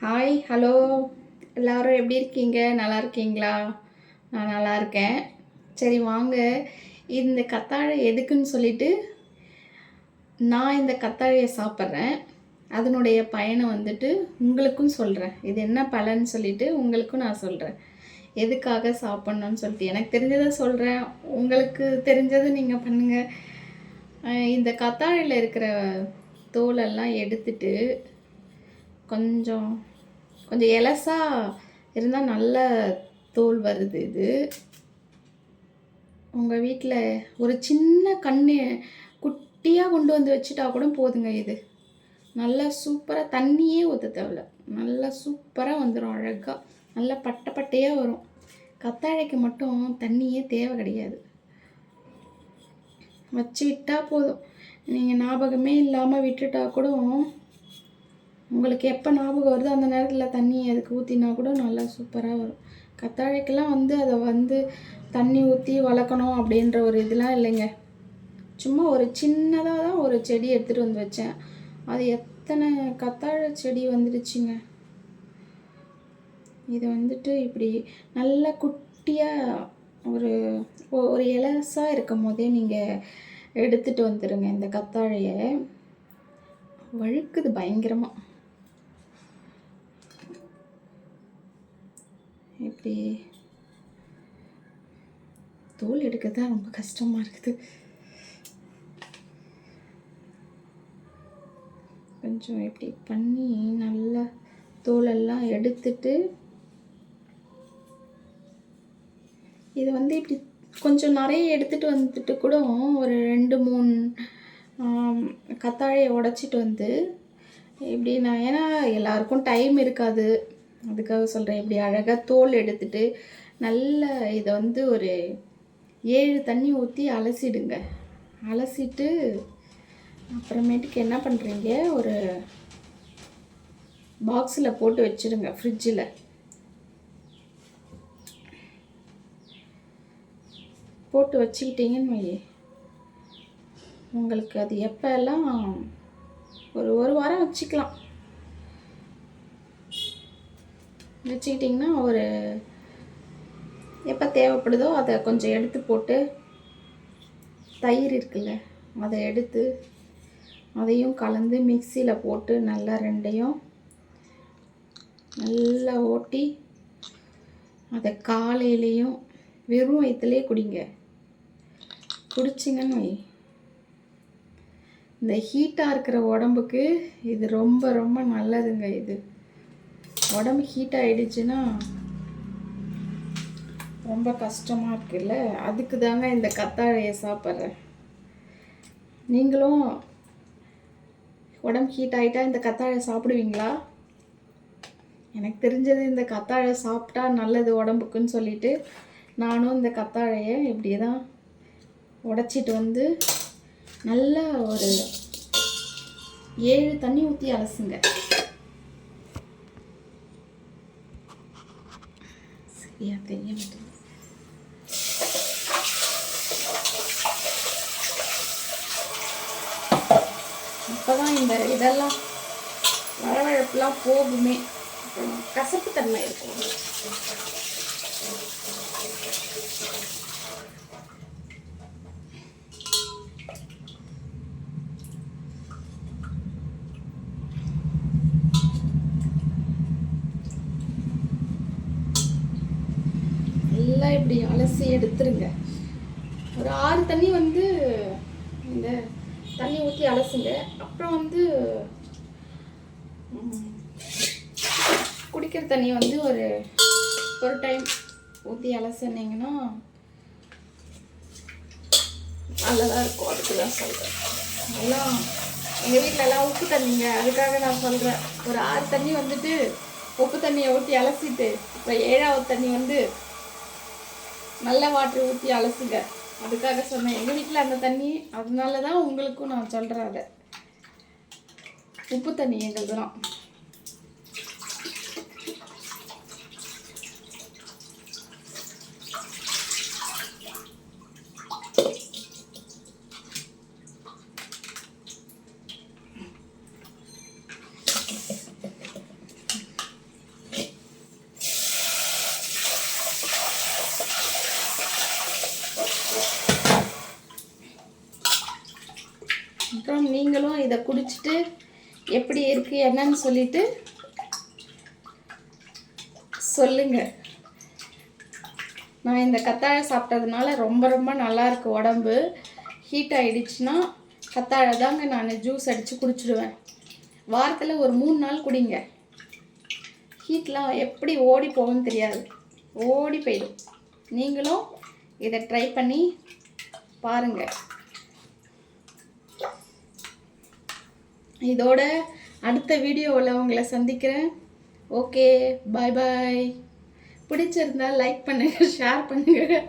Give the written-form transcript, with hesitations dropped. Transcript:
Hi, hello. எல்லாரும் எப்படி இருக்கீங்க? நல்லா இருக்கீங்களா? நான் நல்லா இருக்கேன். சரி வாங்க, இந்த கத்தாழை எதுக்குன்னு சொல்லிட்டு, நான் இந்த கத்தாழைய சாப்பிட்றேன். அதனுடைய பயனை வந்துட்டு உங்களுக்கும் சொல்கிறேன். இது என்ன பலன்னு சொல்லிட்டு உங்களுக்கும் நான் சொல்கிறேன். எதுக்காக சாப்பிட்ணுன்னு சொல்லிட்டு எனக்கு தெரிஞ்சதை சொல்கிறேன். உங்களுக்கு தெரிஞ்சதை நீங்கள் பண்ணுங்கள். இந்த கத்தாழையில் இருக்கிற தோலெல்லாம் எடுத்துட்டு கொஞ்சம் கொஞ்சம் எலசா இருந்தால் நல்ல தோல் வருது இது. உங்கள் வீட்டில் ஒரு சின்ன கண்ணு குட்டியாக கொண்டு வந்து வச்சுட்டா கூட போதுங்க. இது நல்லா சூப்பராக, தண்ணியே ஊற்ற தேவையில்ல, நல்லா சூப்பராக வந்துடும். அழகாக நல்லா பட்டை பட்டையாக வரும். கத்தாழைக்கு மட்டும் தண்ணியே தேவை கிடையாது. வச்சு விட்டால் போதும். நீங்கள் ஞாபகமே இல்லாமல் விட்டுட்டா கூட உங்களுக்கு எப்போ ஞாபகம் வருதோ அந்த நேரத்தில் தண்ணி அதுக்கு ஊற்றினா கூட நல்லா சூப்பராக வரும். கத்தாழைக்கெல்லாம் அதை தண்ணி ஊற்றி வளர்க்கணும் அப்படின்ற ஒரு இதெல்லாம் இல்லைங்க. சும்மா ஒரு சின்னதாக தான் ஒரு செடி எடுத்துகிட்டு வந்து வச்சேன். அது எத்தனை கத்தாழை செடி வந்துடுச்சுங்க. இது வந்துட்டு இப்படி நல்லா குட்டியாக ஒரு ஒரு இலசாக இருக்கும் போதே நீங்கள் எடுத்துகிட்டு வந்துடுங்க. இந்த கத்தாழையை வழுக்குது பயங்கரமாக. இப்படி தோல் எடுக்கிறது ரொம்ப கஷ்டமாக இருக்குது. கொஞ்சம் இப்படி பண்ணி நல்லா தோலெல்லாம் எடுத்துட்டு இது இப்படி கொஞ்சம் நிறைய எடுத்துகிட்டு வந்துட்டு கூட ஒரு 2-3 கத்தாழையை உடச்சிட்டு வந்து இப்படி நான், ஏன்னா எல்லாருக்கும் டைம் இருக்காது, அதுக்காக சொல்கிறேன். இப்படி அழகாக தோல் எடுத்துட்டு நல்ல இதை ஒரு 7 தண்ணி ஊற்றி அலசிடுங்க. அலசிட்டு அப்புறமேட்டுக்கு என்ன பண்ணுறீங்க, ஒரு பாக்ஸில் போட்டு வச்சுடுங்க. ஃப்ரிட்ஜில் போட்டு வச்சுக்கிட்டிங்கன்னு வை, உங்களுக்கு அது எப்போல்லாம் ஒரு வாரம் வச்சுக்கலாம். வச்சுக்கிட்டிங்கன்னா ஒரு எப்போ தேவைப்படுதோ அதை கொஞ்சம் எடுத்து போட்டு, தயிர் இருக்குல்ல அதை எடுத்து அதையும் கலந்து மிக்சியில் போட்டு நல்லா ரெண்டையும் நல்லா ஓட்டி அதை காலையிலையும் வெறும் வயிற்றுலேயே குடிங்க. குடிச்சிங்கன்னு வை, இந்த ஹீட்டாக இருக்கிற உடம்புக்கு இது ரொம்ப ரொம்ப நல்லதுங்க. இது உடம்பு ஹீட் ஆகிடுச்சுன்னா ரொம்ப கஷ்டமாக இருக்குல்ல, அதுக்கு தாங்க இந்த கத்தாழையை சாப்பிட்றேன். நீங்களும் உடம்பு ஹீட் ஆகிட்டா இந்த கத்தாழை சாப்பிடுவீங்களா? எனக்கு தெரிஞ்சது இந்த கத்தாழை சாப்பிட்டா நல்லது உடம்புக்குன்னு சொல்லிட்டு நானும் இந்த கத்தாழையை இப்படி தான் உடச்சிட்டு வந்து நல்லா ஒரு 7 தண்ணி ஊற்றி அலசுங்க. சரியா தெரிய மாட்டேங்குது. அப்போதான் இந்த இதெல்லாம் வழவழப்புலாம் போகுமே, கசப்பு தன்மை இருக்கும். எல்லாம் இப்படி அலசி எடுத்துருங்க. ஒரு 6 தண்ணி இந்த தண்ணி ஊற்றி அலசுங்க. அப்புறம் குடிக்கிற தண்ணி ஒரு டைம் ஊற்றி அலசுனீங்கன்னா நல்லதாக இருக்கும். அதுக்கு தான் சொல்கிறேன். எல்லாம் எங்கள் வீட்டிலலாம் உப்பு தண்ணிங்க, அதுக்காக நான் சொல்கிறேன். ஒரு 6 தண்ணி உப்பு தண்ணியை ஊற்றி அலசிட்டு இப்போ 7ஆவது தண்ணி நல்ல வாட்டர் ஊற்றி அலசுங்க. அதுக்காக சொன்னேன். எங்கள் வீட்டில் அந்த தண்ணி, அதனால தான் உங்களுக்கும் நான் சொல்கிறேன். அதை உப்பு தண்ணி எங்களுதுலாம். குடிச்சிட்டு எப்படி இருக்குது என்னன்னு சொல்லிட்டு சொல்லுங்கள். நான் இந்த கத்தாழை சாப்பிட்டதுனால ரொம்ப ரொம்ப நல்லா இருக்கு. உடம்பு ஹீட் ஆகிடுச்சுன்னா கத்தாழை தாங்க நான் ஜூஸ் அடித்து குடிச்சிடுவேன். வாரத்தில் ஒரு 3 நாள் குடிங்க. ஹீட்லாம் எப்படி ஓடி போகும்னு தெரியாது, ஓடி போயிடும். நீங்களும் இதை ட்ரை பண்ணி பாருங்கள். இதோட அடுத்த வீடியோவில் உங்களை சந்திக்கிறேன். ஓகே, பாய் பாய். பிடிச்சிருந்தா லைக் பண்ணுங்கள், ஷேர் பண்ணுங்கள்.